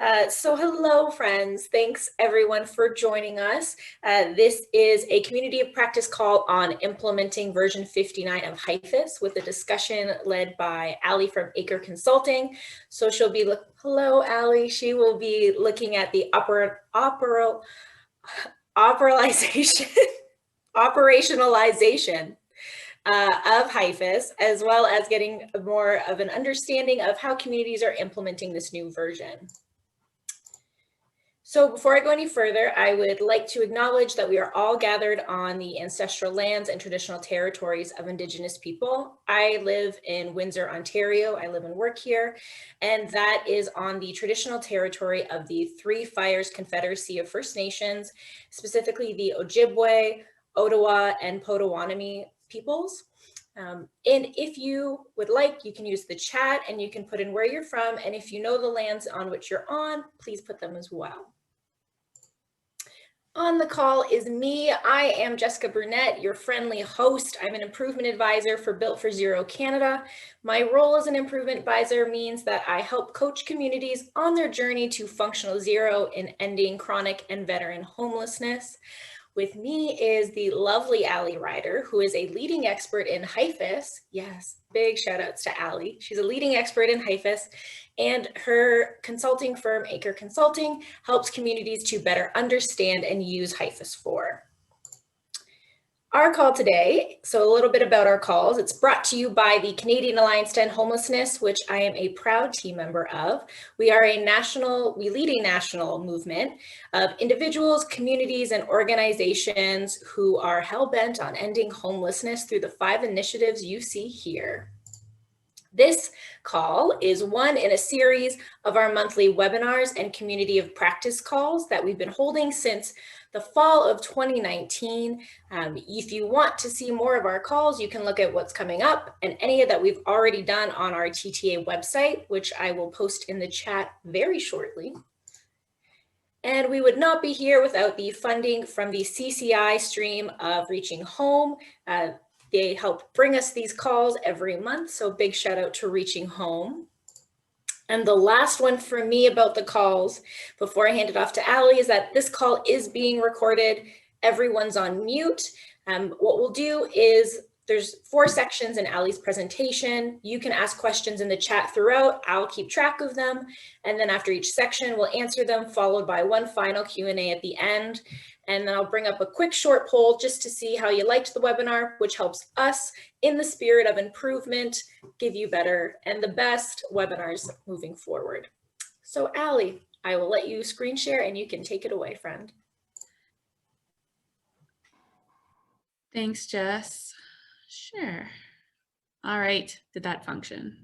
So hello, friends. Thanks, everyone, for joining us. This is a community of practice call on implementing version 59 of HIFIS with a discussion led by Ali from ACRE Consulting. So she'll be, hello, Ali. She will be looking at the operationalization of HIFIS, as well as getting more of an understanding of how communities are implementing this new version. So before I go any further, I would like to acknowledge that we are all gathered on the ancestral lands and traditional territories of Indigenous people. I live in Windsor, Ontario. I live and work here, and that is on the traditional territory of the Three Fires Confederacy of First Nations, specifically the Ojibwe, Ottawa, and Potawatomi peoples. And if you would like, you can use the chat and you can put in where you're from. And if you know the lands on which you're on, please put them as well. On the call is me. I am Jessica Burnett, your friendly host. I'm an improvement advisor for Built for Zero Canada. My role as an improvement advisor means that I help coach communities on their journey to functional zero in ending chronic and veteran homelessness. With me is the lovely Ryder, who is a leading expert in HIFIS. Yes, big shout outs to Ali. She's a leading expert in HIFIS, and her consulting firm, ACRE Consulting, helps communities to better understand and use HIFIS 4. Our call today, so a little bit about our calls. It's brought to you by the Canadian Alliance to End Homelessness, which I am a proud team member of. We lead a national movement of individuals, communities, and organizations who are hell-bent on ending homelessness through the 5 initiatives you see here. This call is one in a series of our monthly webinars and community of practice calls that we've been holding since the fall of 2019. If you want to see more of our calls, you can look at what's coming up and any that we've already done on our TTA website, which I will post in the chat very shortly. And we would not be here without the funding from the CCI stream of Reaching Home. They help bring us these calls every month, so big shout out to Reaching Home. And the last one for me about the calls, before I hand it off to Ali, is that this call is being recorded. Everyone's on mute. What we'll do is there's 4 sections in Ali's presentation. You can ask questions in the chat throughout. I'll keep track of them. And then after each section, we'll answer them, followed by one final Q&A at the end. And then I'll bring up a quick short poll just to see how you liked the webinar, which helps us, in the spirit of improvement, give you better and the best webinars moving forward. So Ali, I will let you screen share and you can take it away, friend. Thanks, Jess. Sure. All right, did that function?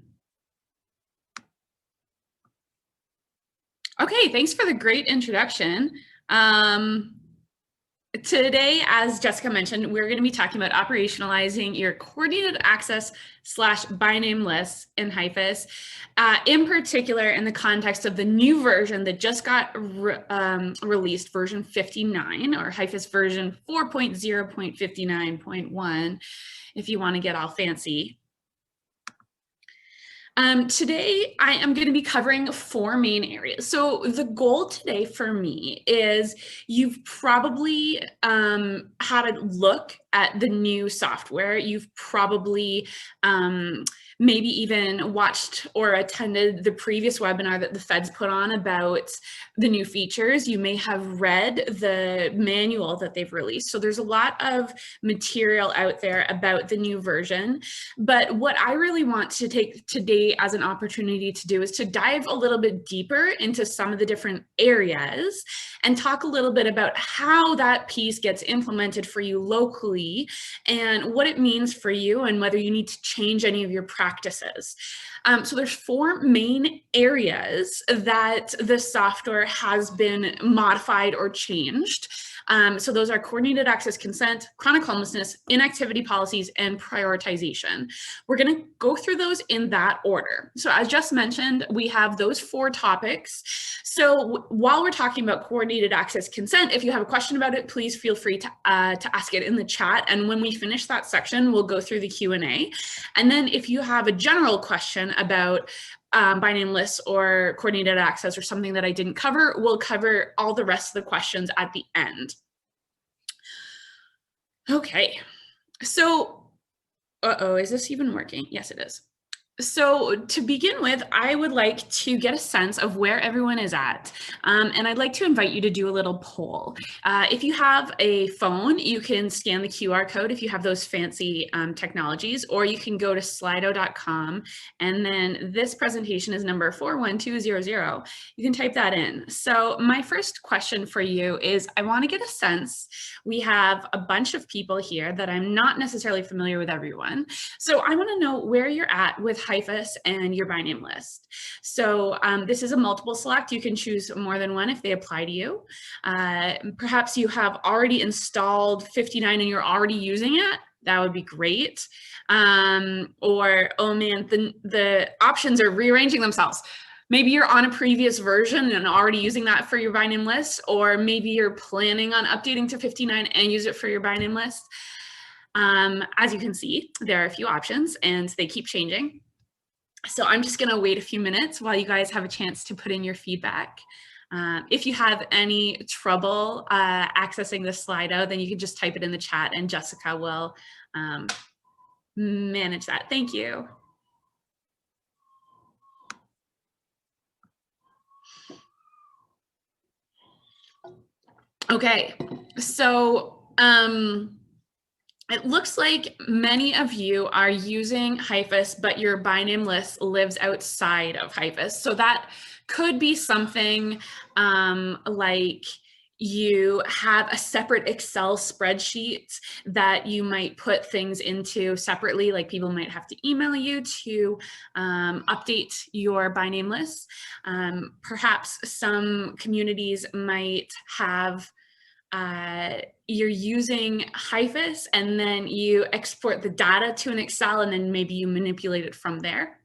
Okay, thanks for the great introduction. Today, as Jessica mentioned, we're going to be talking about operationalizing your coordinated access / by name lists in HIFIS, in particular in the context of the new version that just got released, version 59, or HIFIS version 4.0.59.1, if you want to get all fancy. Today, I am going to be covering 4 main areas. So the goal today for me is you've probably had a look at the new software. You've probably maybe even watched or attended the previous webinar that the feds put on about the new features. You may have read the manual that they've released. So there's a lot of material out there about the new version. But what I really want to take today as an opportunity to do is to dive a little bit deeper into some of the different areas and talk a little bit about how that piece gets implemented for you locally and what it means for you and whether you need to change any of your practices. So there's 4 main areas that the software has been modified or changed. So those are coordinated access consent, chronic homelessness, inactivity policies, and prioritization. We're going to go through those in that order. So as just mentioned, we have those 4 topics. So while we're talking about coordinated access consent, if you have a question about it, please feel free to ask it in the chat. And when we finish that section, we'll go through the Q&A. And then if you have a general question about by name lists or coordinated access or something that I didn't cover, we'll cover all the rest of the questions at the end. Okay, so, is this even working? Yes, it is. So to begin with, I would like to get a sense of where everyone is at. And I'd like to invite you to do a little poll. If you have a phone, you can scan the QR code if you have those fancy technologies, or you can go to slido.com. And then this presentation is number 41200. You can type that in. So my first question for you is, I want to get a sense. We have a bunch of people here that I'm not necessarily familiar with everyone. So I want to know where you're at with HIFIS and your by name list. So this is a multiple select. You can choose more than one if they apply to you. Perhaps you have already installed 59 and you're already using it. That would be great. Or, oh man, the options are rearranging themselves. Maybe you're on a previous version and already using that for your by name list, or maybe you're planning on updating to 59 and use it for your by name list. As you can see, there are a few options and they keep changing. So I'm just gonna wait a few minutes while you guys have a chance to put in your feedback. If you have any trouble accessing the Slido, then you can just type it in the chat and Jessica will manage that. Thank you. Okay, so it looks like many of you are using HIFIS, but your by name list lives outside of HIFIS. So that could be something like you have a separate Excel spreadsheet that you might put things into separately, like people might have to email you to update your by name list. Perhaps some communities might have you're using HIFIS and then you export the data to an Excel and then maybe you manipulate it from there.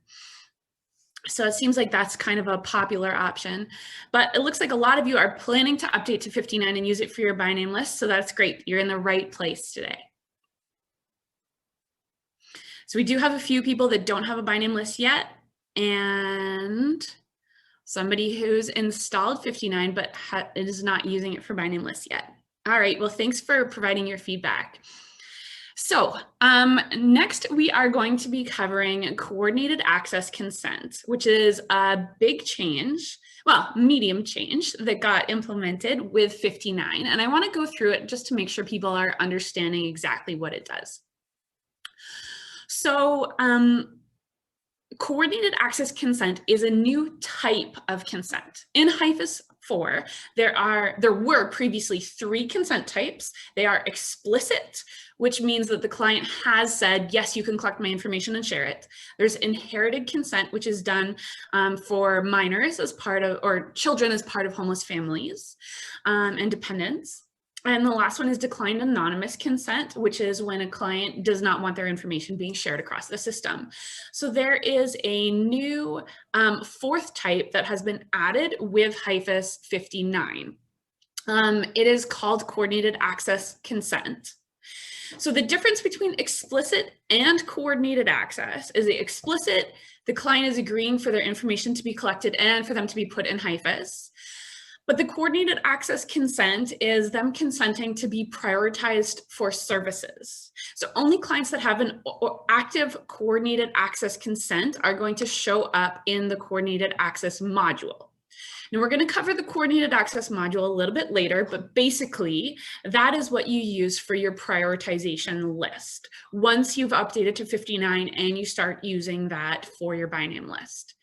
So it seems like that's kind of a popular option, but it looks like a lot of you are planning to update to 59 and use it for your by name list. So that's great. You're in the right place today. So we do have a few people that don't have a by name list yet, and somebody who's installed 59 but is not using it for by name list yet. All right, well, thanks for providing your feedback. So next we are going to be covering coordinated access consent, which is a big change, well, medium change that got implemented with 59. And I want to go through it just to make sure people are understanding exactly what it does. So coordinated access consent is a new type of consent. In HIFIS 4, there were previously 3 consent types. They are explicit, which means that the client has said, yes, you can collect my information and share it. There's inherited consent, which is done for minors as part of, or children as part of homeless families and dependents. And the last one is declined anonymous consent, which is when a client does not want their information being shared across the system. So there is a new 4th type that has been added with HIFIS 59. It is called coordinated access consent. So the difference between explicit and coordinated access is the explicit, the client is agreeing for their information to be collected and for them to be put in HIFIS. But the coordinated access consent is them consenting to be prioritized for services. So only clients that have an active coordinated access consent are going to show up in the coordinated access module. Now we're going to cover the coordinated access module a little bit later, but basically that is what you use for your prioritization list once you've updated to 59 and you start using that for your by name list.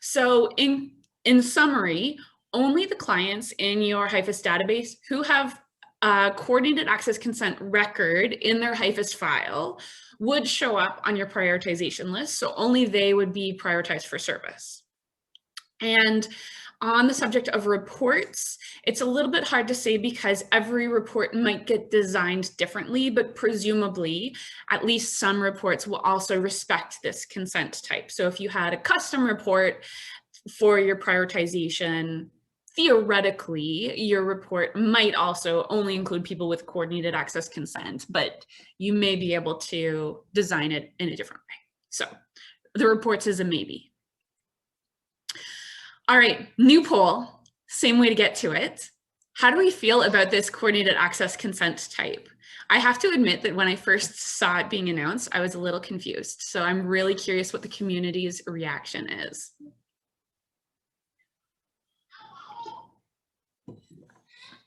So in summary, only the clients in your HIFIS database who have a coordinated access consent record in their HIFIS file would show up on your prioritization list. So only they would be prioritized for service. And on the subject of reports, it's a little bit hard to say because every report might get designed differently, but presumably at least some reports will also respect this consent type. So if you had a custom report for your prioritization, theoretically, your report might also only include people with coordinated access consent, but you may be able to design it in a different way. So the reports is a maybe. All right, new poll, same way to get to it. How do we feel about this coordinated access consent type? I have to admit that when I first saw it being announced, I was a little confused. So I'm really curious what the community's reaction is.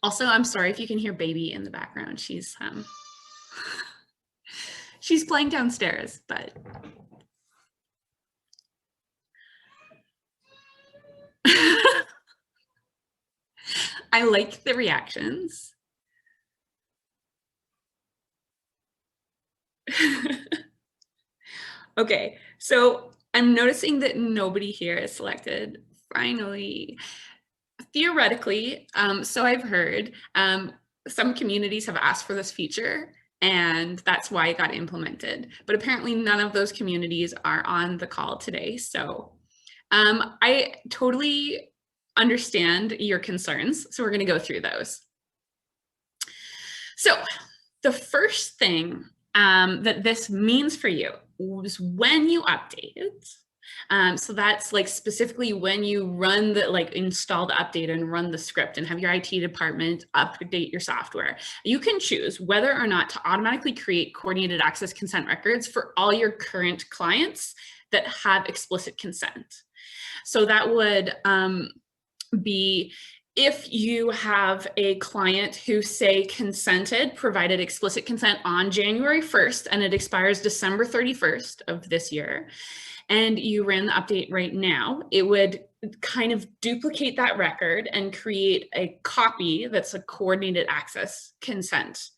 Also, I'm sorry if you can hear baby in the background. She's playing downstairs, but I like the reactions. Okay, so I'm noticing that nobody here is selected. Finally, theoretically, so I've heard, some communities have asked for this feature, and that's why it got implemented. But apparently none of those communities are on the call today. So I totally understand your concerns. So we're going to go through those. So the first thing that this means for you is when you update. So that's like specifically when you run the install the update and run the script and have your IT department update your software. You can choose whether or not to automatically create coordinated access consent records for all your current clients that have explicit consent. So that would be if you have a client who say provided explicit consent on January 1st and it expires December 31st of this year, and you ran the update right now, it would kind of duplicate that record and create a copy that's a coordinated access consent.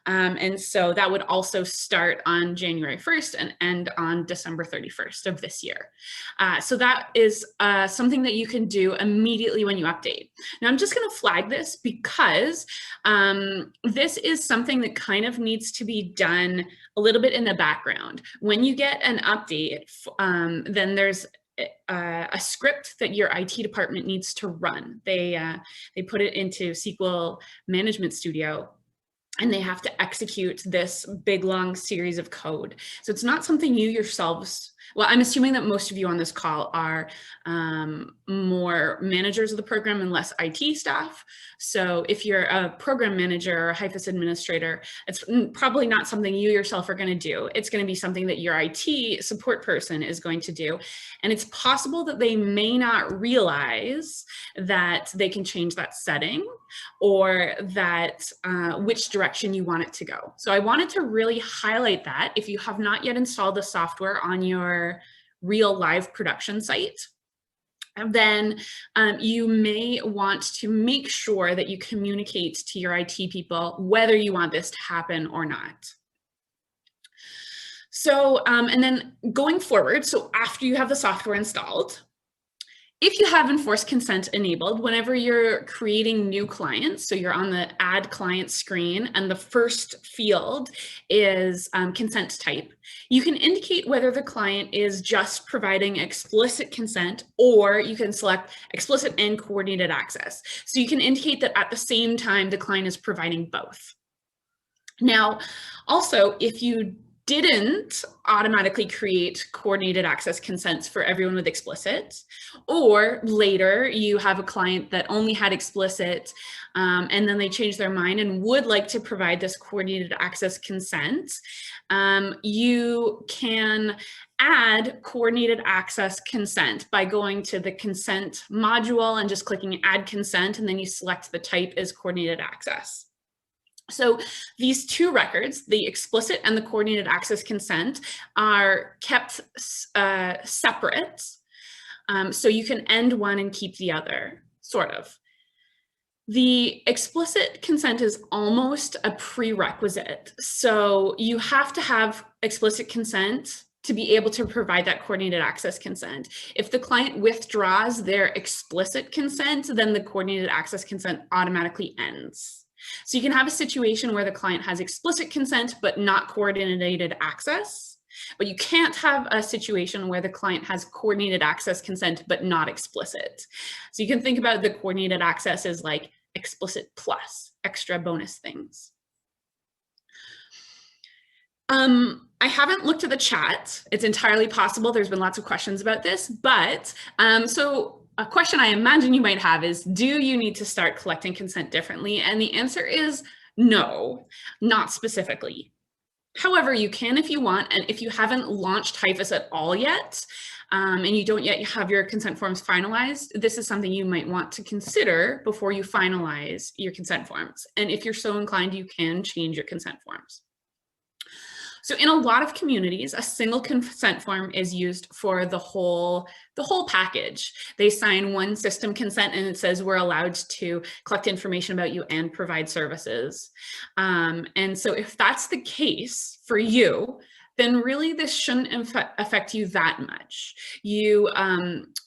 And so that would also start on January 1st and end on December 31st of this year. So that is something that you can do immediately when you update. Now I'm just going to flag this because this is something that kind of needs to be done a little bit in the background. When you get an update, then there's a script that your IT department needs to run. They put it into SQL Management Studio, and they have to execute this big, long series of code. So it's not something you yourselves, well, I'm assuming that most of you on this call are more managers of the program and less IT staff. So if you're a program manager or a HIFIS administrator, it's probably not something you yourself are going to do. It's going to be something that your IT support person is going to do. And it's possible that they may not realize that they can change that setting or that which direction you want it to go. So I wanted to really highlight that if you have not yet installed the software on your real live production site, then you may want to make sure that you communicate to your IT people whether you want this to happen or not. So, and then going forward, so after you have the software installed, if you have enforced consent enabled, whenever you're creating new clients, so you're on the add client screen and the first field is consent type, you can indicate whether the client is just providing explicit consent, or you can select explicit and coordinated access. So you can indicate that at the same time, the client is providing both. Now, also, if you didn't automatically create coordinated access consents for everyone with explicit, or later you have a client that only had explicit and then they change their mind and would like to provide this coordinated access consent, you can add coordinated access consent by going to the consent module and just clicking add consent, and then you select the type as coordinated access. So these two records, the explicit and the coordinated access consent, are kept separate. So you can end one and keep the other, sort of. The explicit consent is almost a prerequisite. So you have to have explicit consent to be able to provide that coordinated access consent. If the client withdraws their explicit consent, then the coordinated access consent automatically ends. So you can have a situation where the client has explicit consent, but not coordinated access. But you can't have a situation where the client has coordinated access consent, but not explicit. So you can think about the coordinated access as like explicit plus extra bonus things. I haven't looked at the chat. It's entirely possible there's been lots of questions about this, but so a question I imagine you might have is, do you need to start collecting consent differently? And the answer is no, not specifically. However, you can if you want, and if you haven't launched HIFIS at all yet, and you don't yet have your consent forms finalized, this is something you might want to consider before you finalize your consent forms. And if you're so inclined, you can change your consent forms. So in a lot of communities, a single consent form is used for the whole package. They sign one system consent and it says we're allowed to collect information about you and provide services. And so if that's the case for you, then really this shouldn't affect you that much. You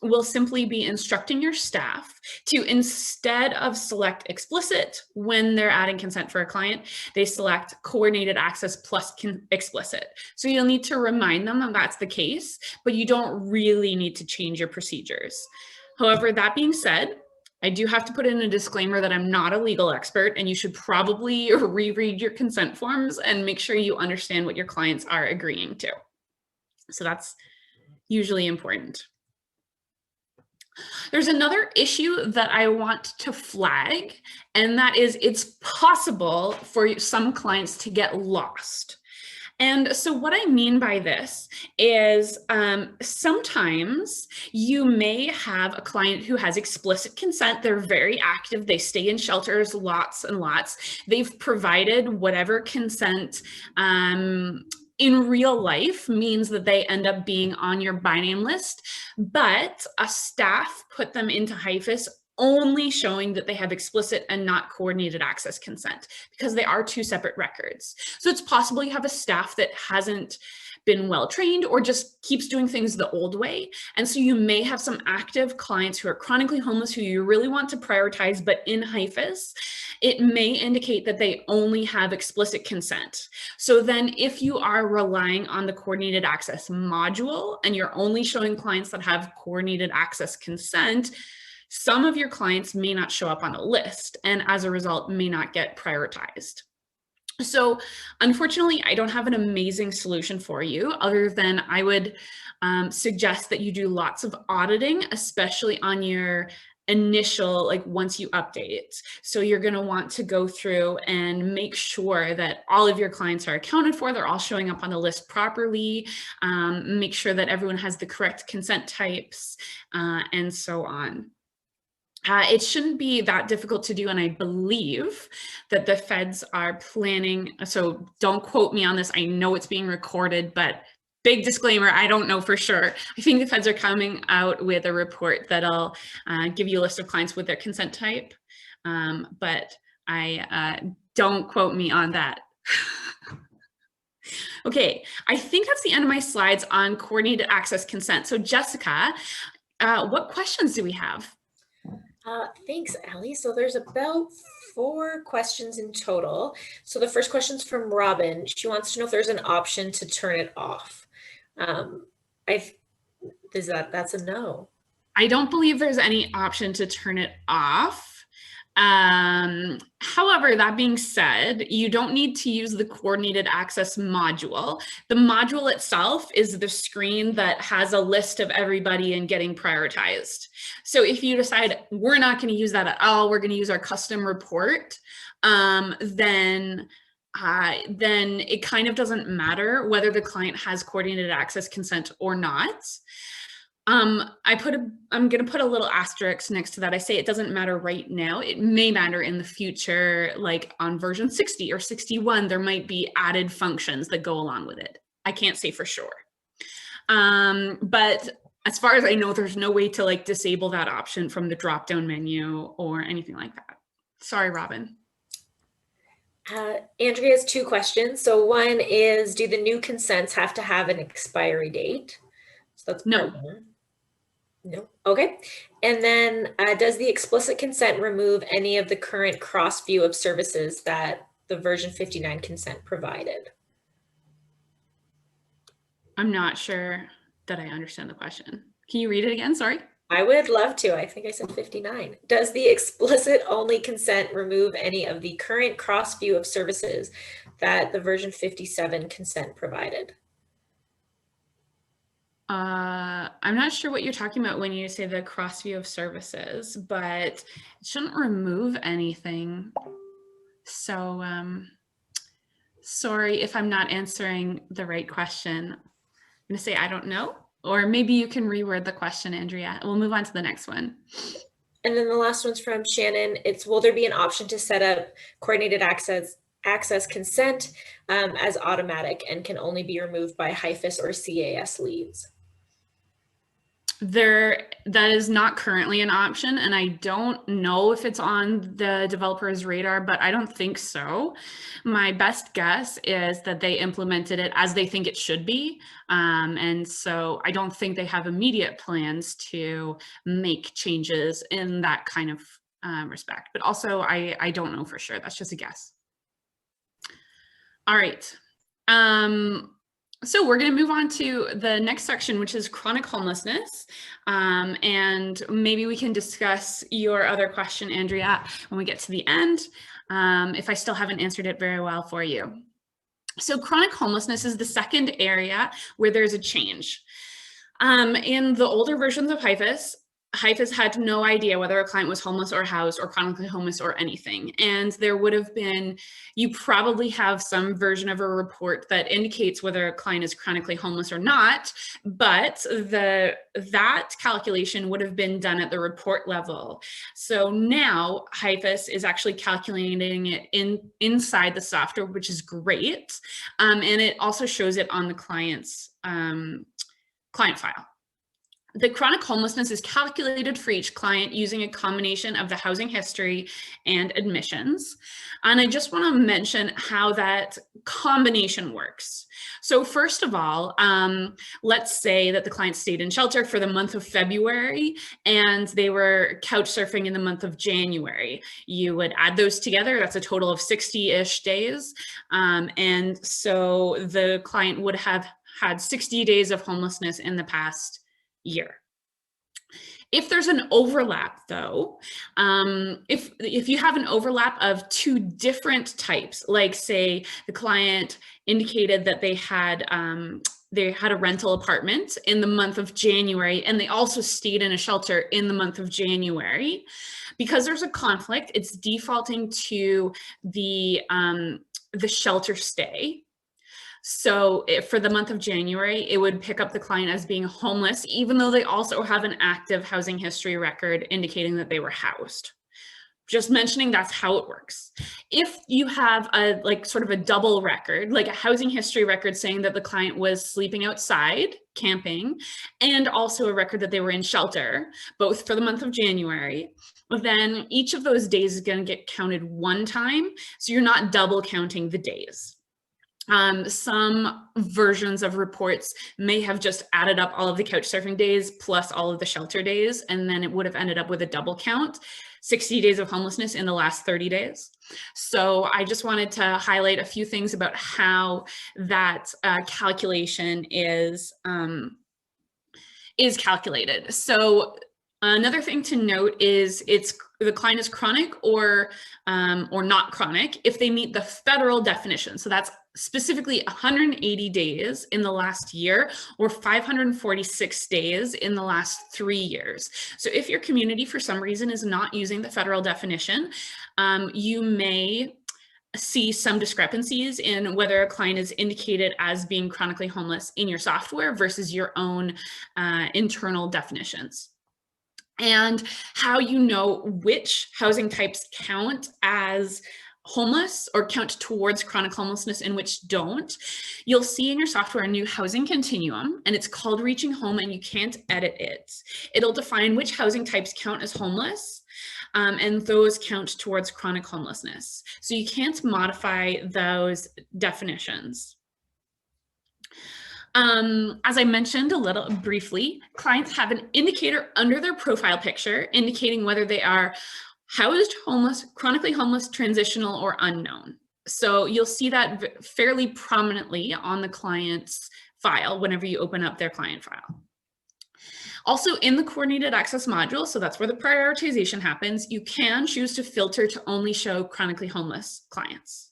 will simply be instructing your staff to, instead of select explicit when they're adding consent for a client, they select coordinated access plus explicit. So you'll need to remind them that that's the case, but you don't really need to change your procedures. However, that being said, I do have to put in a disclaimer that I'm not a legal expert, and you should probably reread your consent forms and make sure you understand what your clients are agreeing to. So that's usually important. There's another issue that I want to flag, and that is it's possible for some clients to get lost. And so what I mean by this is sometimes you may have a client who has explicit consent. They're very active. They stay in shelters lots and lots. They've provided whatever consent in real life means that they end up being on your by name list, but a staff put them into HIFIS only showing that they have explicit and not coordinated access consent, because they are two separate records. So it's possible you have a staff that hasn't been well trained or just keeps doing things the old way. And so you may have some active clients who are chronically homeless who you really want to prioritize, but in HIFIS, it may indicate that they only have explicit consent. So then if you are relying on the coordinated access module and you're only showing clients that have coordinated access consent, some of your clients may not show up on the list and as a result may not get prioritized. So unfortunately, I don't have an amazing solution for you other than I would suggest that you do lots of auditing, especially on your initial, like once you update it. So you're going to want to go through and make sure that all of your clients are accounted for. They're all showing up on the list properly. Make sure that everyone has the correct consent types and so on. It shouldn't be that difficult to do, and I believe that the feds are planning, so don't quote me on this, I know it's being recorded, but big disclaimer, I don't know for sure. I think the feds are coming out with a report that'll give you a list of clients with their consent type, but I don't quote me on that. Okay, I think that's the end of my slides on coordinated access consent. So Jessica, what questions do we have? Thanks, Allie. So there's about 4 questions in total. So the first question's from Robin. She wants to know if there's an option to turn it off. That's a no. I don't believe there's any option to turn it off. However, that being said, you don't need to use the coordinated access module. The module itself is the screen that has a list of everybody and getting prioritized. So if you decide we're not going to use that at all, we're going to use our custom report, then it kind of doesn't matter whether the client has coordinated access consent or not. I'm going to put a little asterisk next to that. I say it doesn't matter right now. It may matter in the future, like on version 60 or 61, there might be added functions that go along with it. I can't say for sure. But as far as I know, there's no way to like disable that option from the drop-down menu or anything like that. Sorry, Robin. Andrea has 2 questions. So one is, do the new consents have to have an expiry date? So that's no. No. Okay. And then does the explicit consent remove any of the current cross view of services that the version 59 consent provided? I'm not sure that I understand the question. Can you read it again? Sorry. I would love to. I think I said 59. Does the explicit only consent remove any of the current cross view of services that the version 57 consent provided? I'm not sure what you're talking about when you say the cross view of services, but it shouldn't remove anything. So sorry if I'm not answering the right question. I'm gonna say I don't know, or maybe you can reword the question, Andrea. We'll move on to the next one. And then the last one's from Shannon. It's, will there be an option to set up coordinated access consent as automatic and can only be removed by HIFIS or CAS leads? That is not currently an option, and I don't know if it's on the developer's radar, but I don't think so. My best guess is that they implemented it as they think it should be, and so I don't think they have immediate plans to make changes in that kind of respect. But also, I don't know for sure. That's just a guess. All right. So we're going to move on to the next section, which is chronic homelessness. And maybe we can discuss your other question, Andrea, when we get to the end, if I still haven't answered it very well for you. So chronic homelessness is the second area where there's a change. In the older versions of HIFIS had no idea whether a client was homeless or housed or chronically homeless or anything. And there would have been, you probably have some version of a report that indicates whether a client is chronically homeless or not, but that calculation would have been done at the report level. So now HIFIS is actually calculating it inside the software, which is great. And it also shows it on the client's client file. The chronic homelessness is calculated for each client using a combination of the housing history and admissions. And I just want to mention how that combination works. So first of all, let's say that the client stayed in shelter for the month of February and they were couch surfing in the month of January. You would add those together. That's a total of 60-ish days. And so the client would have had 60 days of homelessness in the past year. If there's an overlap though, if you have an overlap of two different types, like say the client indicated that they had a rental apartment in the month of January and they also stayed in a shelter in the month of January, because there's a conflict, it's defaulting to the shelter stay. So for the month of January, it would pick up the client as being homeless, even though they also have an active housing history record indicating that they were housed. Just mentioning that's how it works. If you have a sort of a double record, like a housing history record saying that the client was sleeping outside, camping, and also a record that they were in shelter, both for the month of January, then each of those days is going to get counted one time. So you're not double counting the days. Some versions of reports may have just added up all of the couch surfing days plus all of the shelter days, and then it would have ended up with a double count, 60 days of homelessness in the last 30 days. So I just wanted to highlight a few things about how that calculation is calculated. So another thing to note is the client is chronic or not chronic if they meet the federal definition. So that's specifically 180 days in the last year or 546 days in the last 3 years. So if your community for some reason is not using the federal definition, you may see some discrepancies in whether a client is indicated as being chronically homeless in your software versus your own internal definitions. And how you know which housing types count as homeless or count towards chronic homelessness and which don't, you'll see in your software a new housing continuum, and it's called Reaching Home, and you can't edit it. It'll define which housing types count as homeless, and those count towards chronic homelessness. So you can't modify those definitions. As I mentioned a little briefly, clients have an indicator under their profile picture indicating whether they are housed, homeless, chronically homeless, transitional, or unknown. So you'll see that fairly prominently on the client's file whenever you open up their client file. Also in the coordinated access module, so that's where the prioritization happens, you can choose to filter to only show chronically homeless clients.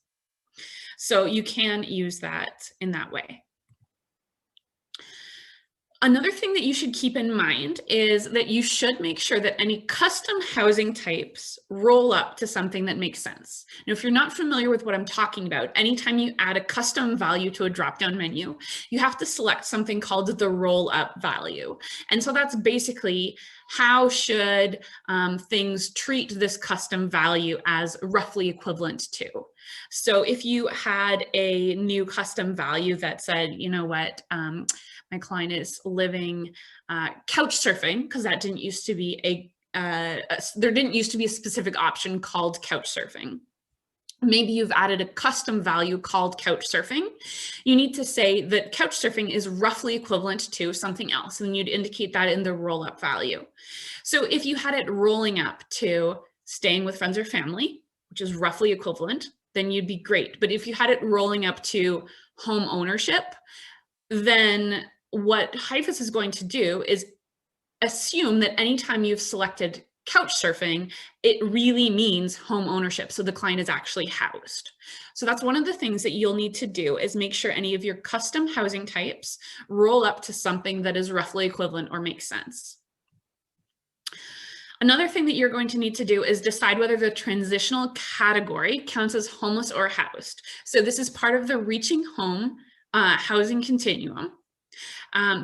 So you can use that in that way. Another thing that you should keep in mind is that you should make sure that any custom housing types roll up to something that makes sense. Now, if you're not familiar with what I'm talking about, anytime you add a custom value to a drop-down menu, you have to select something called the roll-up value. And so that's basically how should things treat this custom value as roughly equivalent to. So if you had a new custom value that said, you know what, my client is living couch surfing, because that didn't used to be there didn't used to be a specific option called couch surfing. Maybe you've added a custom value called couch surfing. You need to say that couch surfing is roughly equivalent to something else, and you'd indicate that in the roll-up value. So if you had it rolling up to staying with friends or family, which is roughly equivalent, then you'd be great. But if you had it rolling up to home ownership, then what HIFIS is going to do is assume that anytime you've selected couch surfing, it really means home ownership. So the client is actually housed. So that's one of the things that you'll need to do, is make sure any of your custom housing types roll up to something that is roughly equivalent or makes sense. Another thing that you're going to need to do is decide whether the transitional category counts as homeless or housed. So this is part of the reaching home housing continuum.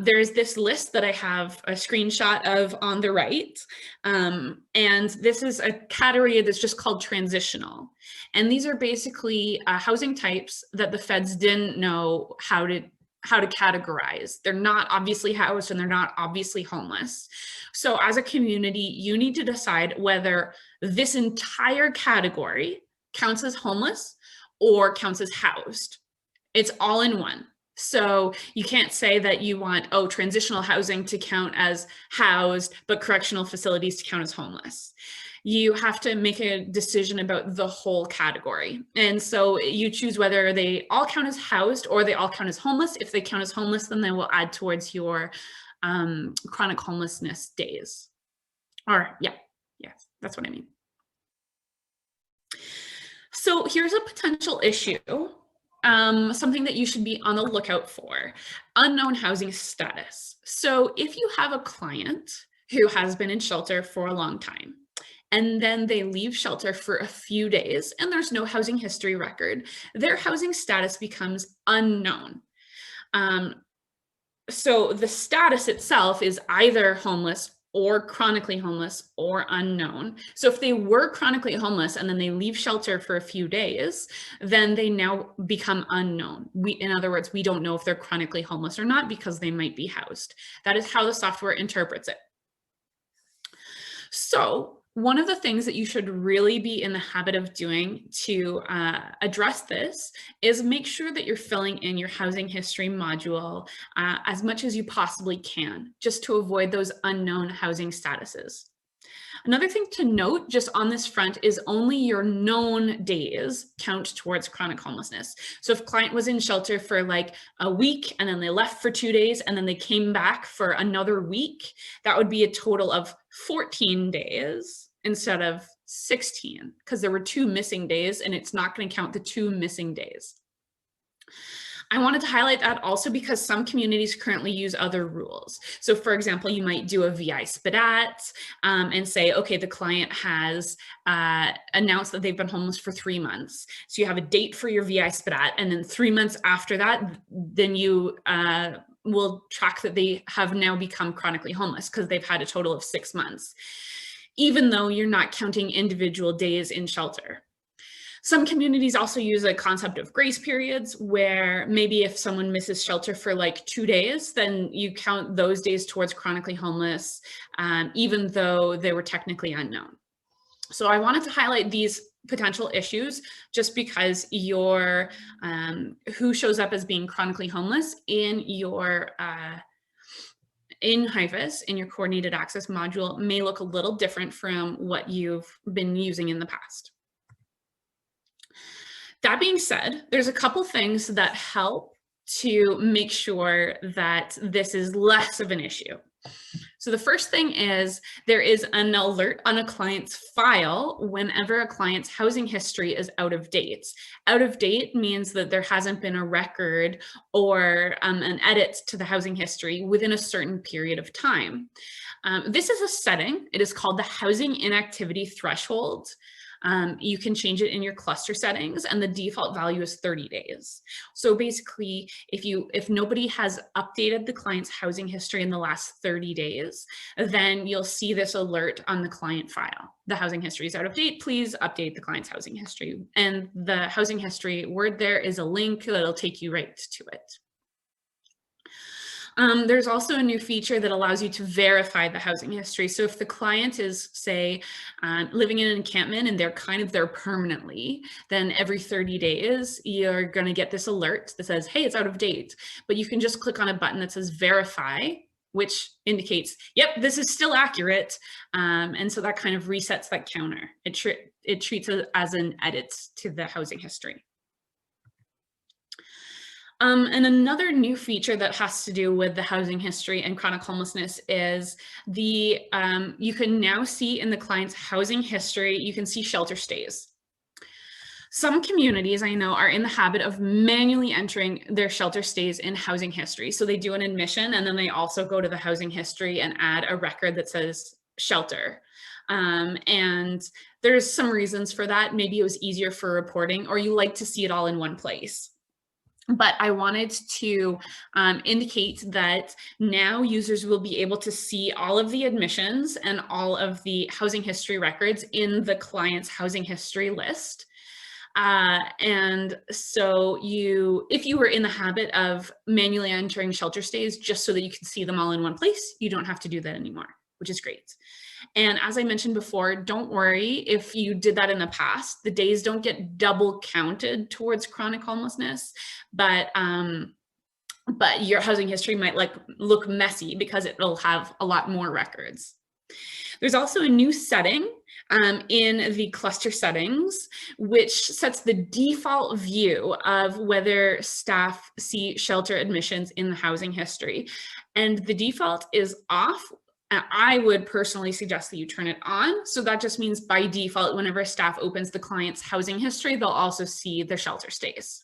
There's this list that I have a screenshot of on the right, and this is a category that's just called transitional. And these are basically housing types that the feds didn't know how to categorize. They're not obviously housed and they're not obviously homeless. So as a community, you need to decide whether this entire category counts as homeless or counts as housed. It's all in one. So you can't say that you want, transitional housing to count as housed, but correctional facilities to count as homeless. You have to make a decision about the whole category. And so you choose whether they all count as housed or they all count as homeless. If they count as homeless, then they will add towards your chronic homelessness days. Yes, that's what I mean. So here's a potential issue. Something that you should be on the lookout for: unknown housing status. So if you have a client who has been in shelter for a long time, and then they leave shelter for a few days and there's no housing history record, their housing status becomes unknown. So the status itself is either homeless or chronically homeless or unknown. So if they were chronically homeless and then they leave shelter for a few days, then they now become unknown. In other words, we don't know if they're chronically homeless or not because they might be housed. That is how the software interprets it. So one of the things that you should really be in the habit of doing to address this is make sure that you're filling in your housing history module as much as you possibly can, just to avoid those unknown housing statuses. Another thing to note just on this front is only your known days count towards chronic homelessness. So if a client was in shelter for like a week and then they left for 2 days and then they came back for another week, that would be a total of 14 days instead of 16, because there were 2 missing days and it's not going to count the 2 missing days. I wanted to highlight that also because some communities currently use other rules. So for example, you might do a VI SPDAT and say, okay, the client has announced that they've been homeless for 3 months. So you have a date for your VI SPDAT, and then 3 months after that, then you will track that they have now become chronically homeless because they've had a total of 6 months, even though you're not counting individual days in shelter. Some communities also use a concept of grace periods, where maybe if someone misses shelter for like 2 days, then you count those days towards chronically homeless, even though they were technically unknown. So I wanted to highlight these potential issues just because your who shows up as being chronically homeless in your in HIFIS, in your coordinated access module, may look a little different from what you've been using in the past. That being said, there's a couple things that help to make sure that this is less of an issue. So the first thing is there is an alert on a client's file whenever a client's housing history is out of date. Out of date means that there hasn't been a record or an edit to the housing history within a certain period of time. This is a setting. It is called the housing inactivity threshold. You can change it in your cluster settings, and the default value is 30 days. So basically, if nobody has updated the client's housing history in the last 30 days, then you'll see this alert on the client file. The housing history is out of date. Please update the client's housing history. And the housing history word there is a link that'll take you right to it. There's also a new feature that allows you to verify the housing history. So if the client is, say, living in an encampment and they're kind of there permanently, then every 30 days, you're going to get this alert that says, hey, it's out of date. But you can just click on a button that says verify, which indicates, yep, this is still accurate. And so that kind of resets that counter. It treats it as an edit to the housing history. And another new feature that has to do with the housing history and chronic homelessness is you can now see in the client's housing history, you can see shelter stays. Some communities I know are in the habit of manually entering their shelter stays in housing history. So they do an admission and then they also go to the housing history and add a record that says shelter. And there's some reasons for that. Maybe it was easier for reporting, or you like to see it all in one place. But I wanted to indicate that now users will be able to see all of the admissions and all of the housing history records in the client's housing history list. And so if you were in the habit of manually entering shelter stays just so that you can see them all in one place, you don't have to do that anymore, which is great. And as I mentioned before, don't worry if you did that in the past. The days don't get double counted towards chronic homelessness, but your housing history might look messy because it will have a lot more records. There's also a new setting in the cluster settings, which sets the default view of whether staff see shelter admissions in the housing history. And the default is off. I would personally suggest that you turn it on. So that just means by default, whenever staff opens the client's housing history, they'll also see their shelter stays.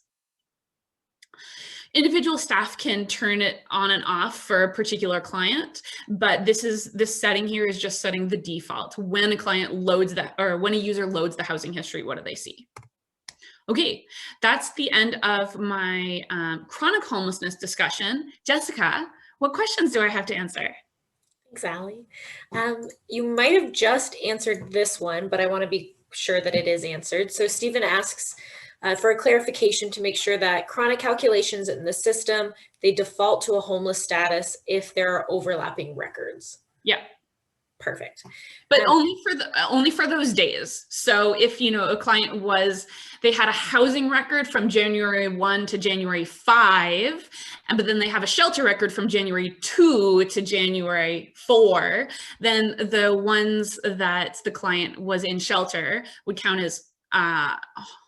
Individual staff can turn it on and off for a particular client, but this setting here is just setting the default. When a client loads that, or when a user loads the housing history, what do they see? Okay, that's the end of my chronic homelessness discussion. Jessica, what questions do I have to answer? Thanks, Allie. You might have just answered this one, but I want to be sure that it is answered. So Stephen asks for a clarification to make sure that chronic calculations in the system, they default to a homeless status if there are overlapping records. Yeah. Perfect. But only for those days. So if a client they had a housing record from January 1 to January 5, but then they have a shelter record from January 2 to January 4, then the ones that the client was in shelter would count as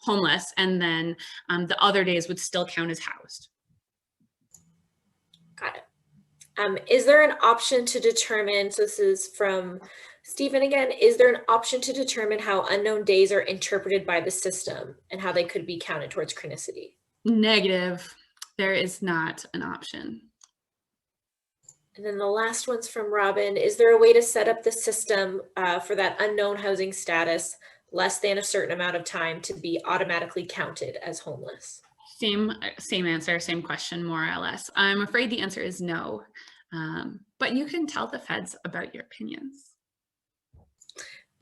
homeless, and then the other days would still count as housed. Got it. Is there an option to determine, so this is from Stephen again, is there an option to determine how unknown days are interpreted by the system and how they could be counted towards chronicity? Negative. There is not an option. And then the last one's from Robin. Is there a way to set up the system for that unknown housing status less than a certain amount of time to be automatically counted as homeless? Same answer, same question, more or less. I'm afraid the answer is no, but you can tell the feds about your opinions.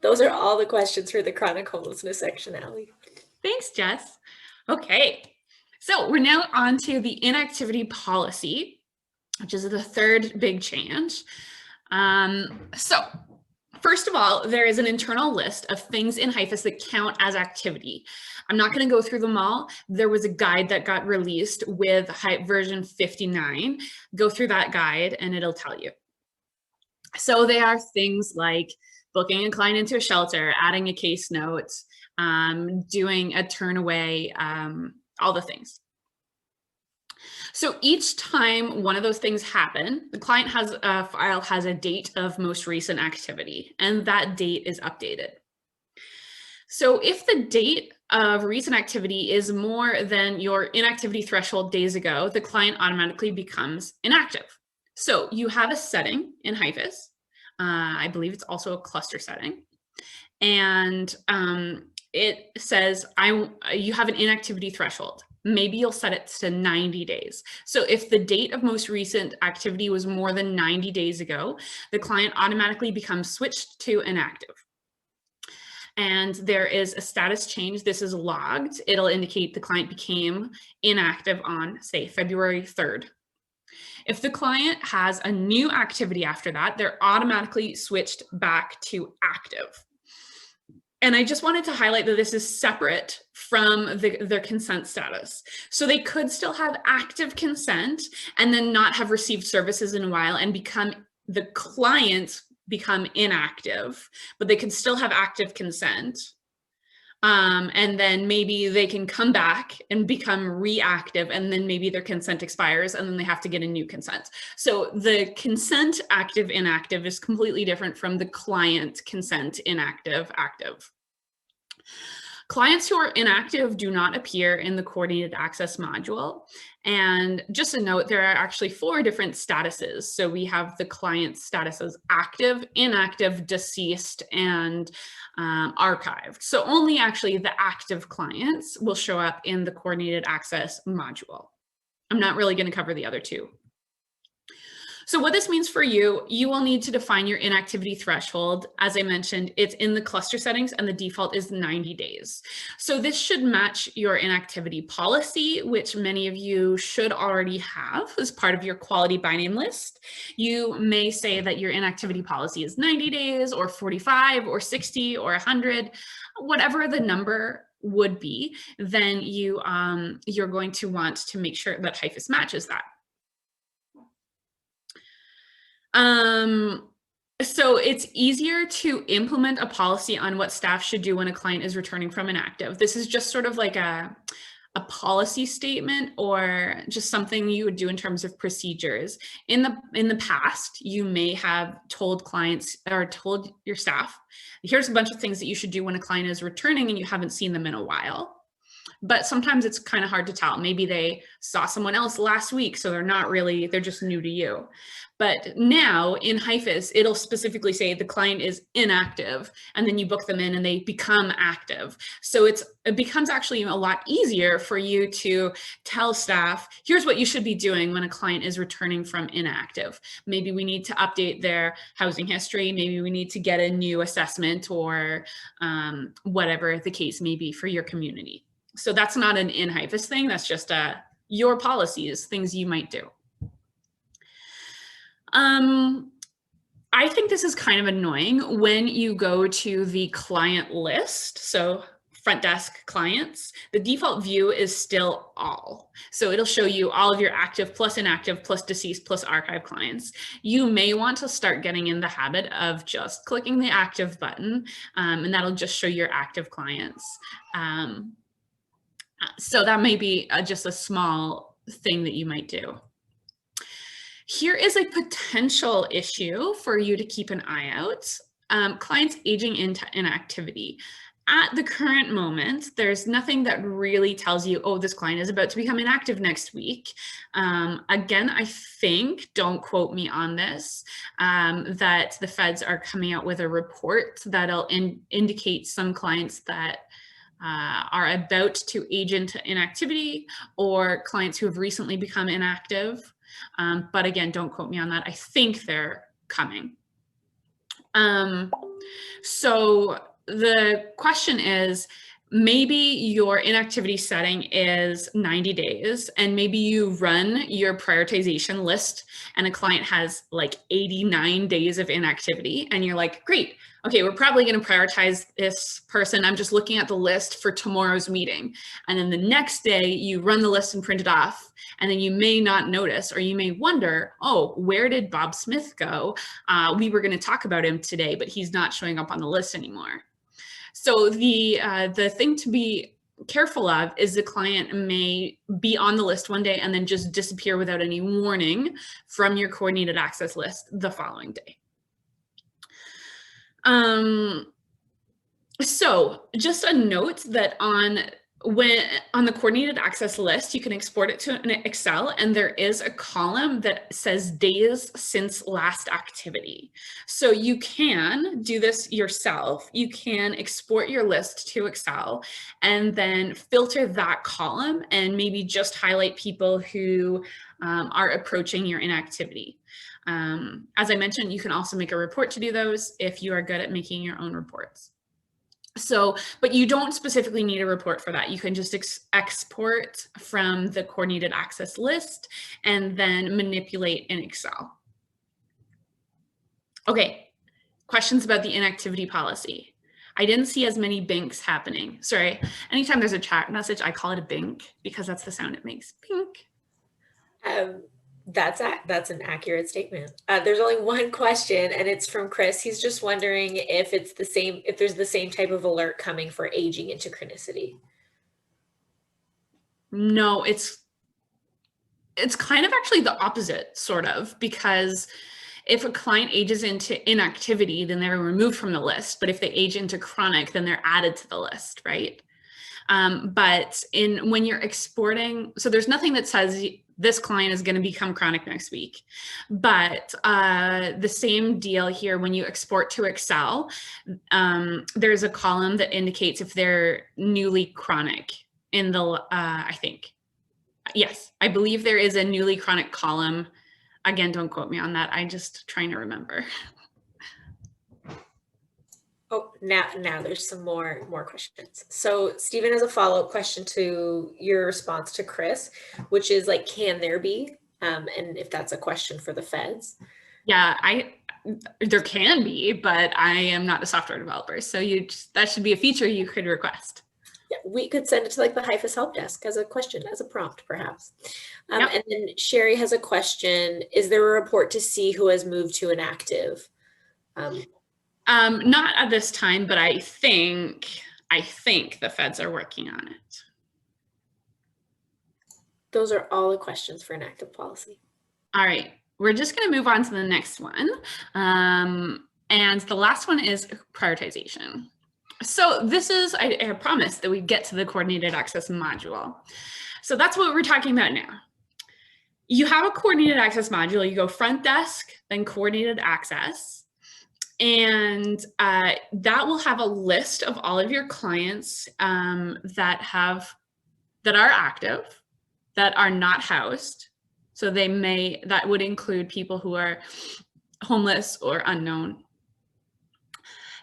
Those are all the questions for the chronic homelessness section, Allie. Thanks, Jess. Okay, so we're now on to the inactivity policy, which is the third big change. So first of all, there is an internal list of things in HIFIS that count as activity. I'm not going to go through them all. There was a guide that got released with version 59. Go through that guide and it'll tell you. So they are things like booking a client into a shelter, adding a case note, doing a turn away, all the things. So each time one of those things happen, the client has a file has a date of most recent activity, and that date is updated. So if the date of recent activity is more than your inactivity threshold days ago, the client automatically becomes inactive. So you have a setting in HIFIS. I believe it's also a cluster setting. And it says you have an inactivity threshold. Maybe you'll set it to 90 days. So if the date of most recent activity was more than 90 days ago, the client automatically becomes switched to inactive. And there is a status change. This is logged. It'll indicate the client became inactive on, say, February 3rd. If the client has a new activity after that, they're automatically switched back to active. And I just wanted to highlight that this is separate from their consent status. So they could still have active consent and then not have received services in a while and the clients become inactive, but they can still have active consent. And then maybe they can come back and become reactive, and then maybe their consent expires and then they have to get a new consent. So the consent active inactive is completely different from the client consent inactive active. Clients who are inactive do not appear in the coordinated access module. And just a note, there are actually 4 different statuses. So we have the client status as active, inactive, deceased, and archived. So only actually the active clients will show up in the coordinated access module. I'm not really going to cover the other 2. So what this means for you, you will need to define your inactivity threshold. As I mentioned, it's in the cluster settings and the default is 90 days. So this should match your inactivity policy, which many of you should already have as part of your quality by name list. You may say that your inactivity policy is 90 days or 45 or 60 or 100, whatever the number would be, then you're going to want to make sure that HIFIS matches that. So it's easier to implement a policy on what staff should do when a client is returning from inactive. This is just sort of like a policy statement or just something you would do in terms of procedures. In the past, you may have told clients or told your staff, here's a bunch of things that you should do when a client is returning and you haven't seen them in a while. But sometimes it's kind of hard to tell. Maybe they saw someone else last week, so they're just new to you. But now in HIFIS, it'll specifically say the client is inactive, and then you book them in and they become active. So it becomes actually a lot easier for you to tell staff, here's what you should be doing when a client is returning from inactive. Maybe we need to update their housing history. Maybe we need to get a new assessment or whatever the case may be for your community. So that's not an in HIFIS thing. That's just your policies, things you might do. I think this is kind of annoying when you go to the client list. So front desk clients, the default view is still all. So it'll show you all of your active plus inactive plus deceased plus archive clients. You may want to start getting in the habit of just clicking the active button, and that'll just show your active clients. So that may be just a small thing that you might do. Here is a potential issue for you to keep an eye out. Clients aging into inactivity. At the current moment, there's nothing that really tells you, oh, this client is about to become inactive next week. Again, I think, don't quote me on this, that the feds are coming out with a report that'll indicate some clients that are about to age into inactivity or clients who have recently become inactive. But again, don't quote me on that. I think they're coming. So the question is, maybe your inactivity setting is 90 days and maybe you run your prioritization list and a client has like 89 days of inactivity and you're like, great, okay, we're probably going to prioritize this person. I'm just looking at the list for tomorrow's meeting. And then the next day you run the list and print it off. And then you may not notice, or you may wonder, oh, where did Bob Smith go? We were going to talk about him today, but he's not showing up on the list anymore. So the thing to be careful of is the client may be on the list one day and then just disappear without any warning from your coordinated access list the following day. So just a note that on the coordinated access list, you can export it to an Excel, and there is a column that says days since last activity. So you can do this yourself. You can export your list to Excel and then filter that column and maybe just highlight people who are approaching your inactivity. As I mentioned, you can also make a report to do those if you are good at making your own reports. So, but you don't specifically need a report for that. You can just export from the coordinated access list and then manipulate in Excel. Okay, questions about the inactivity policy. I didn't see as many binks happening. Sorry, anytime there's a chat message, I call it a bink because that's the sound it makes, bink. That's an accurate statement. There's only one question, and it's from Chris. He's just wondering if it's the same, if there's the same type of alert coming for aging into chronicity. No, it's kind of actually the opposite, sort of, because if a client ages into inactivity, then they're removed from the list. But if they age into chronic, then they're added to the list, right? But when you're exporting, so there's nothing that says this client is going to become chronic next week. But the same deal here, when you export to Excel, there's a column that indicates if they're newly chronic in the, I think. Yes, I believe there is a newly chronic column. Again, don't quote me on that. I'm just trying to remember. Oh, now there's some more questions. So Stephen has a follow-up question to your response to Chris, which is like, can there be? And if that's a question for the feds. Yeah, there can be, but I am not a software developer. So that should be a feature you could request. Yeah, we could send it to like the HIFIS help desk as a question, as a prompt, perhaps. Yep. And then Sherry has a question. Is there a report to see who has moved to inactive? Not at this time, but I think the feds are working on it. Those are all the questions for inactive policy. All right, we're just going to move on to the next one. And the last one is prioritization. So this is, I promised that we get to the coordinated access module. So that's what we're talking about now. You have a coordinated access module, you go front desk, then coordinated access. And that will have a list of all of your clients that are active, that are not housed. So that would include people who are homeless or unknown,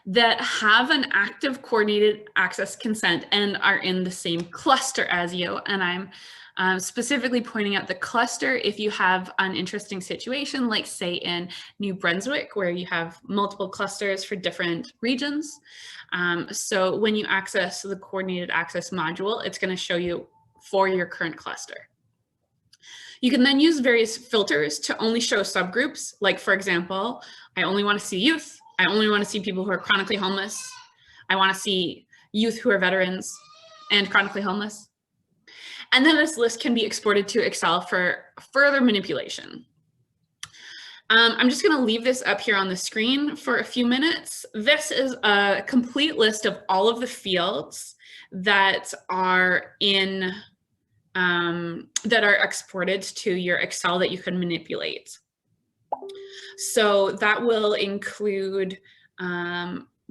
that have an active coordinated access consent and are in the same cluster as you. And I'm specifically pointing out the cluster if you have an interesting situation, like say in New Brunswick, where you have multiple clusters for different regions. So when you access the coordinated access module, it's going to show you for your current cluster. You can then use various filters to only show subgroups. Like, for example, I only want to see youth. I only want to see people who are chronically homeless. I want to see youth who are veterans and chronically homeless. And then this list can be exported to Excel for further manipulation. I'm just going to leave this up here on the screen for a few minutes. This is a complete list of all of the fields that are exported to your Excel that you can manipulate. So that will include,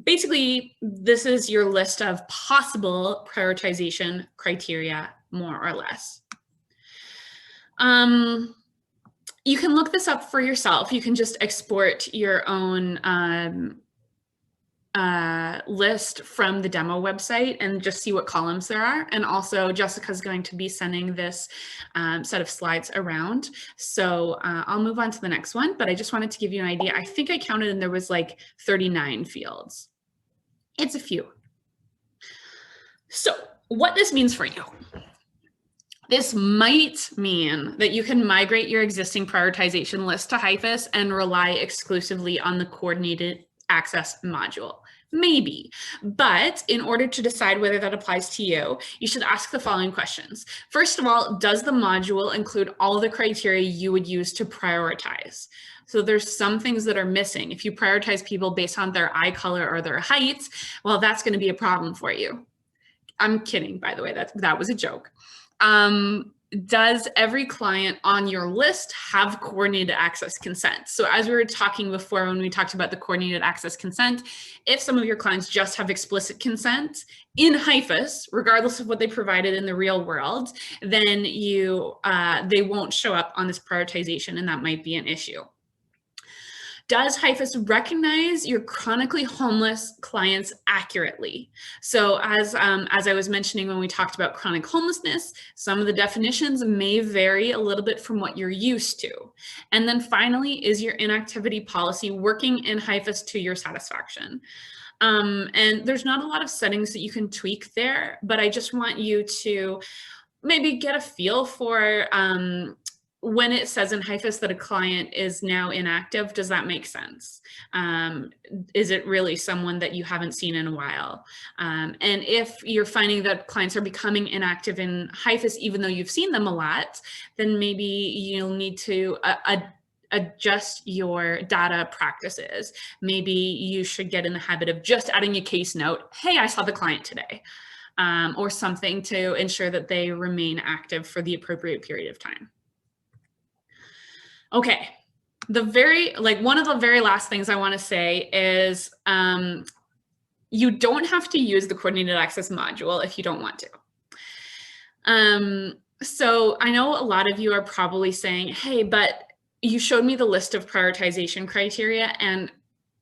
basically, this is your list of possible prioritization criteria, more or less. You can look this up for yourself. You can just export your own list from the demo website and just see what columns there are. And also Jessica's going to be sending this set of slides around. So I'll move on to the next one, but I just wanted to give you an idea. I think I counted and there was like 39 fields. It's a few. So what this means for you. This might mean that you can migrate your existing prioritization list to HIFIS and rely exclusively on the coordinated access module. Maybe, but in order to decide whether that applies to you, you should ask the following questions. First of all, does the module include all the criteria you would use to prioritize? So there's some things that are missing. If you prioritize people based on their eye color or their height, well, that's going to be a problem for you. I'm kidding, by the way, that was a joke. Does every client on your list have coordinated access consent? So as we were talking before, when we talked about the coordinated access consent, if some of your clients just have explicit consent in HIFIS, regardless of what they provided in the real world, then they won't show up on this prioritization, and that might be an issue. Does HIFIS recognize your chronically homeless clients accurately? So as I was mentioning when we talked about chronic homelessness, some of the definitions may vary a little bit from what you're used to. And then finally, is your inactivity policy working in HIFIS to your satisfaction? And there's not a lot of settings that you can tweak there, but I just want you to maybe get a feel for when it says in HIFIS that a client is now inactive, does that make sense? Is it really someone that you haven't seen in a while? And if you're finding that clients are becoming inactive in HIFIS, even though you've seen them a lot, then maybe you'll need to adjust your data practices. Maybe you should get in the habit of just adding a case note, hey, I saw the client today, or something to ensure that they remain active for the appropriate period of time. Okay, one of the very last things I want to say is you don't have to use the coordinated access module if you don't want to. So I know a lot of you are probably saying, hey, but you showed me the list of prioritization criteria and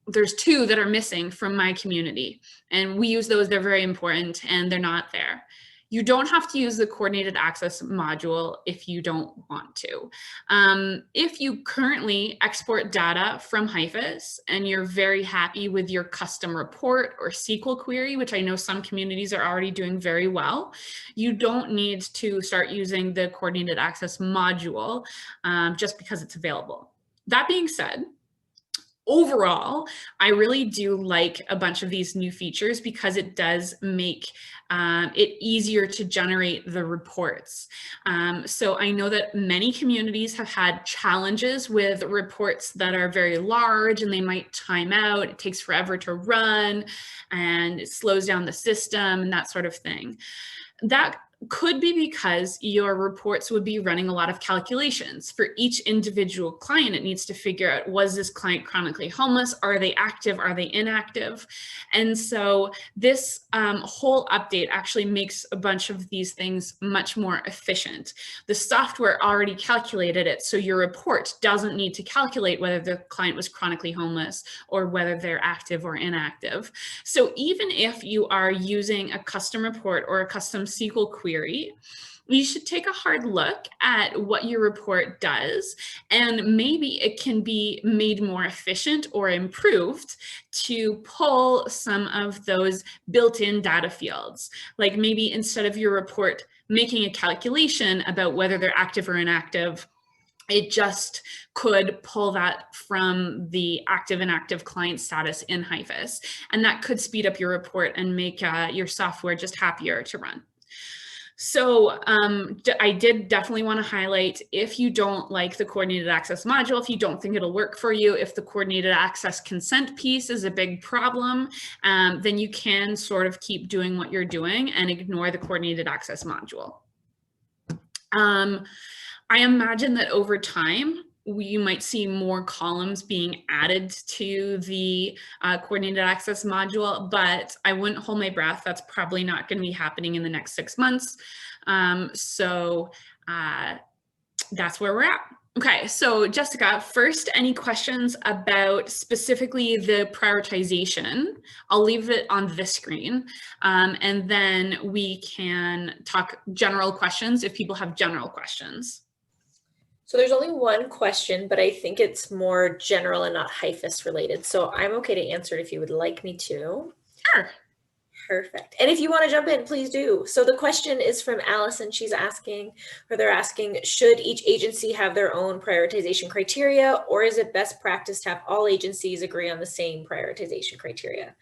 there's 2 that are missing from my community. And we use those, they're very important, and they're not there. You don't have to use the coordinated access module if you don't want to. If you currently export data from HIFIS and you're very happy with your custom report or SQL query, which I know some communities are already doing very well, you don't need to start using the coordinated access module just because it's available. That being said, overall, I really do like a bunch of these new features because it does make it easier to generate the reports. So I know that many communities have had challenges with reports that are very large and they might time out, it takes forever to run, and it slows down the system and that sort of thing. That could be because your reports would be running a lot of calculations. For each individual client, it needs to figure out, was this client chronically homeless? Are they active? Are they inactive? And so this whole update actually makes a bunch of these things much more efficient. The software already calculated it, so your report doesn't need to calculate whether the client was chronically homeless or whether they're active or inactive. So even if you are using a custom report or a custom SQL query, you should take a hard look at what your report does, and maybe it can be made more efficient or improved to pull some of those built-in data fields. Like maybe instead of your report making a calculation about whether they're active or inactive, it just could pull that from the active and inactive client status in HIFIS. And that could speed up your report and make your software just happier to run. So I did definitely want to highlight, if you don't like the coordinated access module, if you don't think it'll work for you, if the coordinated access consent piece is a big problem, then you can sort of keep doing what you're doing and ignore the coordinated access module. I imagine that over time, you might see more columns being added to the coordinated access module, but I wouldn't hold my breath. That's probably not going to be happening in the next 6 months. So that's where we're at. Okay, so Jessica, first, any questions about specifically the prioritization? I'll leave it on this screen, and then we can talk general questions if people have general questions. So there's only one question, but I think it's more general and not HIFIS related. So I'm okay to answer it if you would like me to. Sure. Perfect. And if you want to jump in, please do. So the question is from Allison. She's asking, or they're asking, should each agency have their own prioritization criteria, or is it best practice to have all agencies agree on the same prioritization criteria?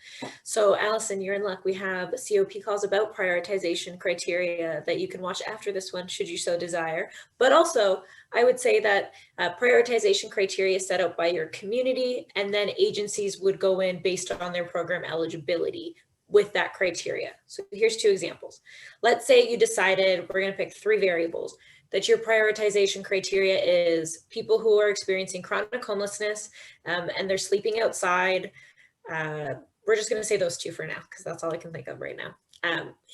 So Allison, you're in luck. We have COP calls about prioritization criteria that you can watch after this one, should you so desire. But also, I would say that prioritization criteria is set out by your community, and then agencies would go in based on their program eligibility with that criteria. So here's two examples. Let's say you decided we're going to pick 3 variables, that your prioritization criteria is people who are experiencing chronic homelessness and they're sleeping outside. We're just going to say those 2 for now because that's all I can think of right now.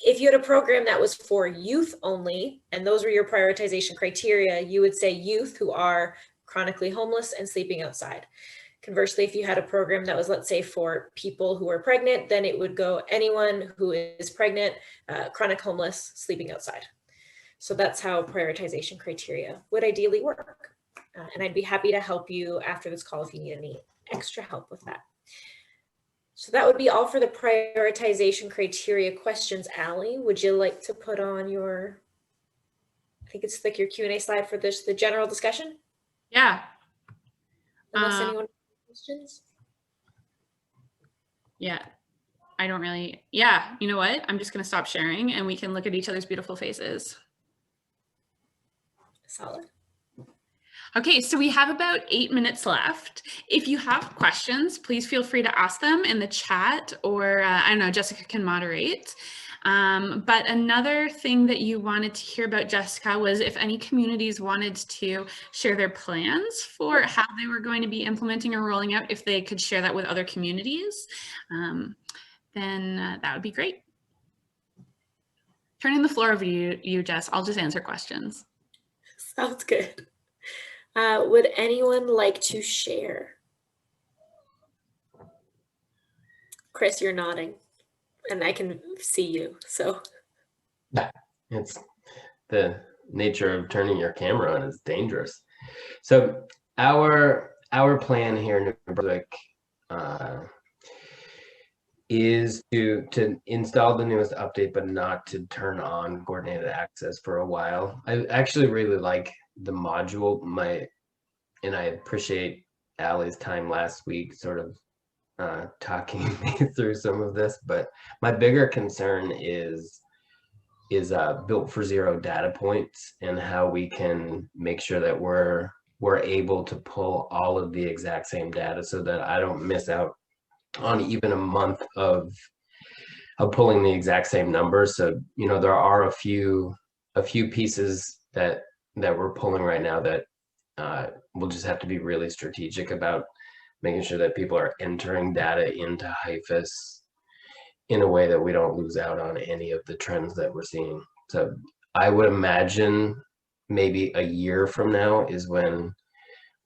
If you had a program that was for youth only, and those were your prioritization criteria, you would say youth who are chronically homeless and sleeping outside. Conversely, if you had a program that was, let's say, for people who are pregnant, then it would go anyone who is pregnant, chronic homeless, sleeping outside. So that's how prioritization criteria would ideally work. And I'd be happy to help you after this call if you need any extra help with that. So that would be all for the prioritization criteria questions. Allie, would you like to put on your, I think it's like your Q&A slide for this, the general discussion? Yeah. Unless anyone questions? Yeah, I don't really, yeah, you know what? I'm just going to stop sharing and we can look at each other's beautiful faces. Solid. Okay, so we have about 8 minutes left. If you have questions, please feel free to ask them in the chat or I don't know, Jessica can moderate. But another thing that you wanted to hear about, Jessica, was if any communities wanted to share their plans for how they were going to be implementing or rolling out, if they could share that with other communities, then that would be great. Turning the floor over to you, Jess. I'll just answer questions. Sounds good. Would anyone like to share? Chris, you're nodding and I can see you, so. Yeah, it's the nature of turning your camera on is dangerous. So our plan here in New Brunswick is to install the newest update, but not to turn on coordinated access for a while. I actually really like the module. And I appreciate Allie's time last week, sort of talking me through some of this. But my bigger concern is built for zero data points and how we can make sure that we're able to pull all of the exact same data so that I don't miss out on even a month of pulling the exact same numbers. So, you know, there are a few pieces that we're pulling right now that we'll just have to be really strategic about making sure that people are entering data into HIFIS in a way that we don't lose out on any of the trends that we're seeing. So I would imagine maybe a year from now is when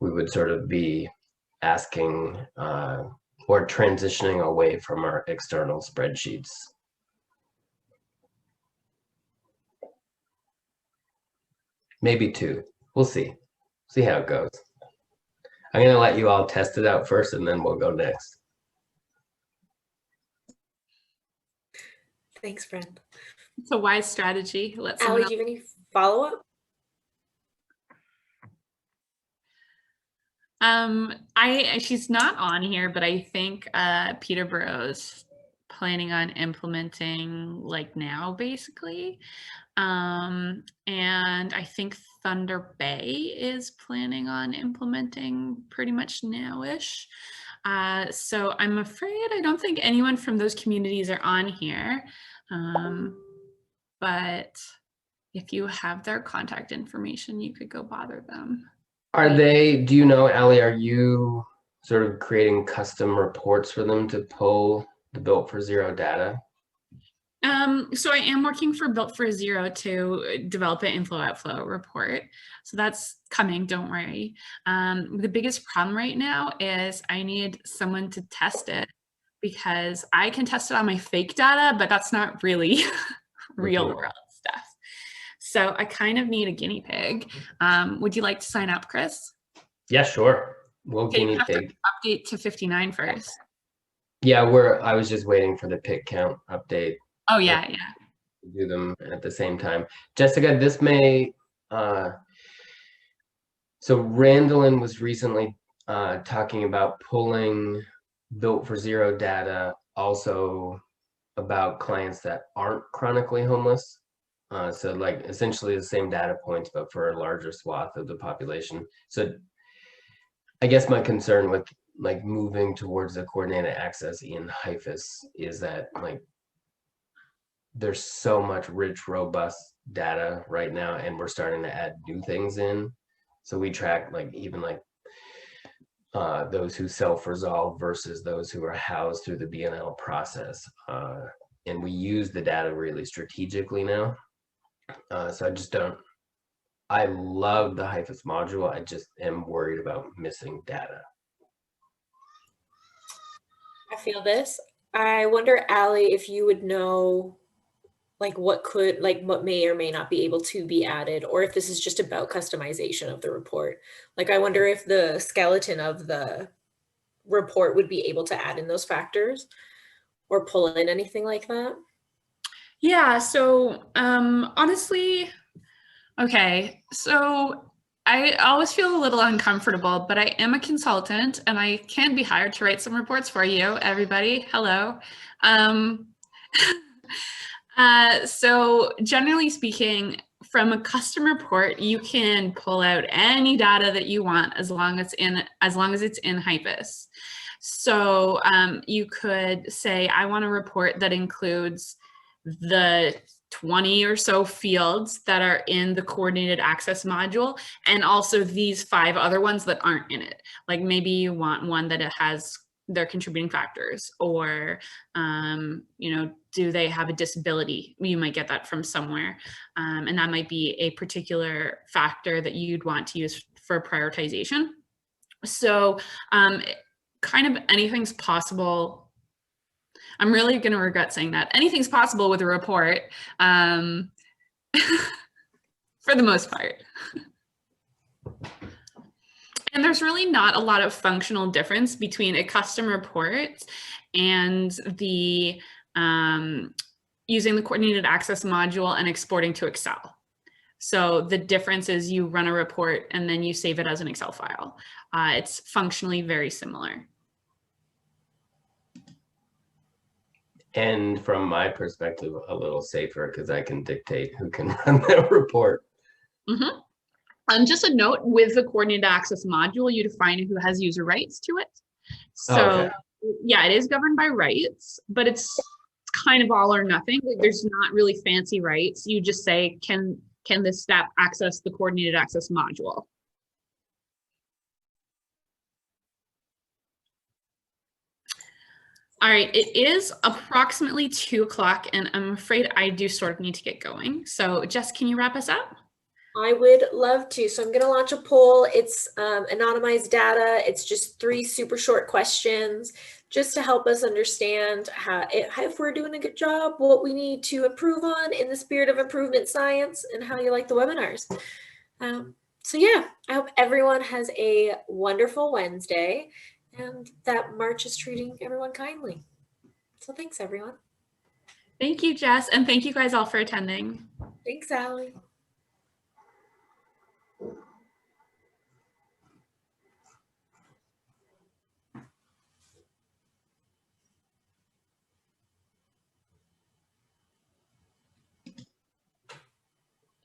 we would sort of be asking or transitioning away from our external spreadsheets. Maybe 2. We'll see how it goes. I'm going to let you all test it out first and then we'll go next. Thanks, friend. It's a wise strategy. Allie, do you have any follow-up? She's not on here, but I think Peterborough's planning on implementing like now, basically. And I think Thunder Bay is planning on implementing pretty much now-ish. So I'm afraid I don't think anyone from those communities are on here. But if you have their contact information, you could go bother them. Do you know, Allie, are you sort of creating custom reports for them to pull the Built for Zero data? So I am working for Built for Zero to develop an inflow-outflow report. So that's coming, don't worry. The biggest problem right now is I need someone to test it because I can test it on my fake data, but that's not really real world stuff. So I kind of need a guinea pig. Would you like to sign up, Chris? Yeah, sure. Well, Okay, guinea you have pig. to update to 59 first. Yeah, I was just waiting for the pick count update. Oh yeah, yeah. Do them at the same time. Jessica, this may, so Randolin was recently talking about pulling Built for Zero data also about clients that aren't chronically homeless. So like essentially the same data points, but for a larger swath of the population. So I guess my concern with like moving towards the coordinated access in HIFIS is that like there's so much rich, robust data right now, and we're starting to add new things in. So we track like even like those who self-resolve versus those who are housed through the BNL process. And we use the data really strategically now. So I just don't, I love the HIFIS module. I just am worried about missing data. I feel this. I wonder, Allie, if you would know like what may or may not be able to be added, or if this is just about customization of the report. Like I wonder if the skeleton of the report would be able to add in those factors or pull in anything like that. Yeah, so honestly, okay, so I always feel a little uncomfortable, but I am a consultant and I can be hired to write some reports for you, everybody. Hello. So generally speaking, from a custom report, you can pull out any data that you want as long as it's in HIFIS. So you could say, I want a report that includes the 20 or so fields that are in the coordinated access module, and also these 5 other ones that aren't in it. Like maybe you want one that it has their contributing factors, or you know, do they have a disability? You might get that from somewhere, and that might be a particular factor that you'd want to use for prioritization. So kind of anything's possible. I'm really going to regret saying that. Anything's possible with a report, for the most part. And there's really not a lot of functional difference between a custom report and the using the coordinated access module and exporting to Excel. So the difference is you run a report and then you save it as an Excel file. It's functionally very similar. And from my perspective, a little safer because I can dictate who can run that report. Mm-hmm. Just a note, with the coordinated access module, you define who has user rights to it. So okay. Yeah, it is governed by rights, but it's kind of all or nothing. Like, there's not really fancy rights. You just say, can this staff access the coordinated access module? All right, it is approximately 2 o'clock, and I'm afraid I do sort of need to get going. So Jess, can you wrap us up? I would love to. So I'm going to launch a poll. It's anonymized data. It's just 3 super short questions just to help us understand if we're doing a good job, what we need to improve on in the spirit of improvement science, and how you like the webinars. So yeah, I hope everyone has a wonderful Wednesday and that March is treating everyone kindly. So thanks, everyone. Thank you, Jess. And thank you guys all for attending. Thanks, Allie.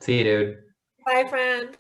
See you, dude. Bye, friend.